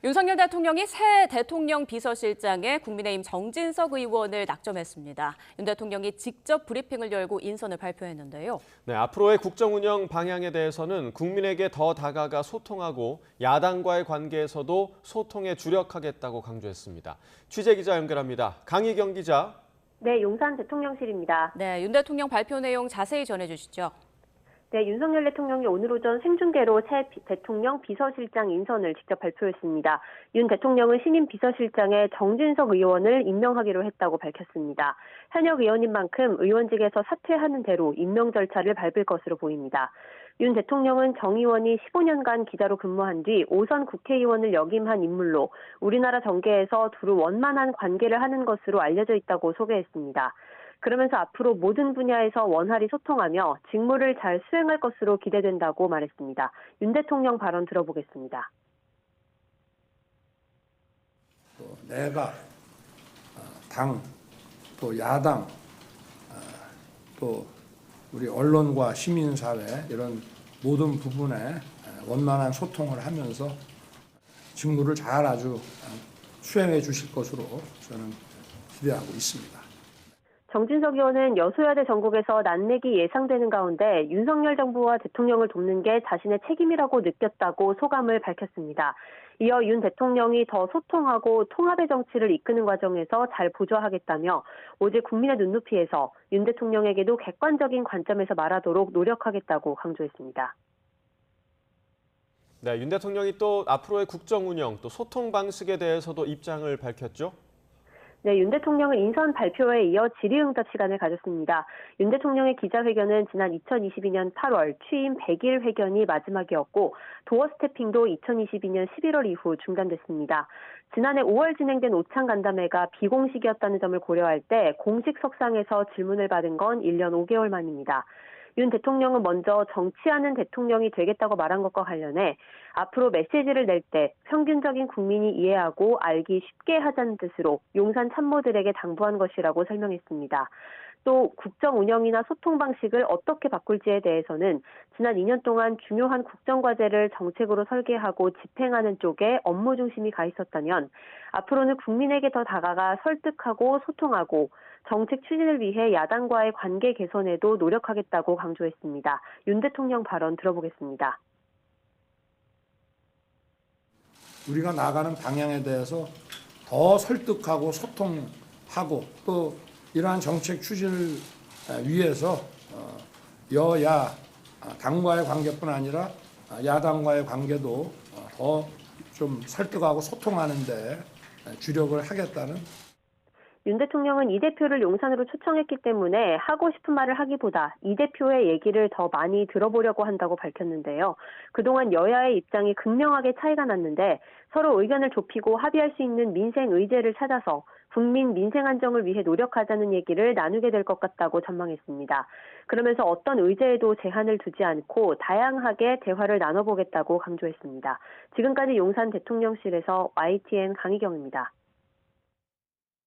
윤석열 대통령이 새 대통령 비서실장에 국민의힘 정진석 의원을 낙점했습니다. 윤 대통령이 직접 브리핑을 열고 인선을 발표했는데요. 네, 앞으로의 국정 운영 방향에 대해서는 국민에게 더 다가가 소통하고 야당과의 관계에서도 소통에 주력하겠다고 강조했습니다. 취재기자 연결합니다. 강희경 기자. 네, 용산 대통령실입니다. 네, 윤 대통령 발표 내용 자세히 전해주시죠. 네, 윤석열 대통령이 오늘 오전 생중계로 새 대통령 비서실장 인선을 직접 발표했습니다. 윤 대통령은 신임 비서실장에 정진석 의원을 임명하기로 했다고 밝혔습니다. 현역 의원인 만큼 의원직에서 사퇴하는 대로 임명 절차를 밟을 것으로 보입니다. 윤 대통령은 정 의원이 15년간 기자로 근무한 뒤 5선 국회의원을 역임한 인물로 우리나라 정계에서 두루 원만한 관계를 하는 것으로 알려져 있다고 소개했습니다. 그러면서 앞으로 모든 분야에서 원활히 소통하며 직무를 잘 수행할 것으로 기대된다고 말했습니다. 윤 대통령 발언 들어보겠습니다. 또 내각, 당, 또 야당, 또 우리 언론과 시민사회 이런 모든 부분에 원만한 소통을 하면서 직무를 잘 아주 수행해 주실 것으로 저는 기대하고 있습니다. 정진석 의원은 여소야대 전국에서 난맥이 예상되는 가운데 윤석열 정부와 대통령을 돕는 게 자신의 책임이라고 느꼈다고 소감을 밝혔습니다. 이어 윤 대통령이 더 소통하고 통합의 정치를 이끄는 과정에서 잘 보좌하겠다며 오직 국민의 눈높이에서 윤 대통령에게도 객관적인 관점에서 말하도록 노력하겠다고 강조했습니다. 네, 윤 대통령이 또 앞으로의 국정 운영, 또 소통 방식에 대해서도 입장을 밝혔죠. 네, 윤 대통령은 인선 발표에 이어 질의응답 시간을 가졌습니다. 윤 대통령의 기자회견은 지난 2022년 8월 취임 100일 회견이 마지막이었고 도어 스태핑도 2022년 11월 이후 중단됐습니다. 지난해 5월 진행된 오찬 간담회가 비공식이었다는 점을 고려할 때 공식 석상에서 질문을 받은 건 1년 5개월 만입니다. 윤 대통령은 먼저 정치하는 대통령이 되겠다고 말한 것과 관련해 앞으로 메시지를 낼 때 평균적인 국민이 이해하고 알기 쉽게 하자는 뜻으로 용산 참모들에게 당부한 것이라고 설명했습니다. 또 국정 운영이나 소통 방식을 어떻게 바꿀지에 대해서는 지난 2년 동안 중요한 국정과제를 정책으로 설계하고 집행하는 쪽에 업무 중심이 가 있었다면 앞으로는 국민에게 더 다가가 설득하고 소통하고 정책 추진을 위해 야당과의 관계 개선에도 노력하겠다고 강조했습니다. 윤 대통령 발언 들어보겠습니다. 우리가 나가는 방향에 대해서 더 설득하고 소통하고 또 이러한 정책 추진을 위해서 여야 당과의 관계뿐 아니라 야당과의 관계도 더 좀 설득하고 소통하는 데 주력을 하겠다는. 윤 대통령은 이 대표를 용산으로 초청했기 때문에 하고 싶은 말을 하기보다 이 대표의 얘기를 더 많이 들어보려고 한다고 밝혔는데요. 그동안 여야의 입장이 극명하게 차이가 났는데 서로 의견을 좁히고 합의할 수 있는 민생 의제를 찾아서 국민 민생 안정을 위해 노력하자는 얘기를 나누게 될 것 같다고 전망했습니다. 그러면서 어떤 의제에도 제한을 두지 않고 다양하게 대화를 나눠보겠다고 강조했습니다. 지금까지 용산 대통령실에서 YTN 강희경입니다.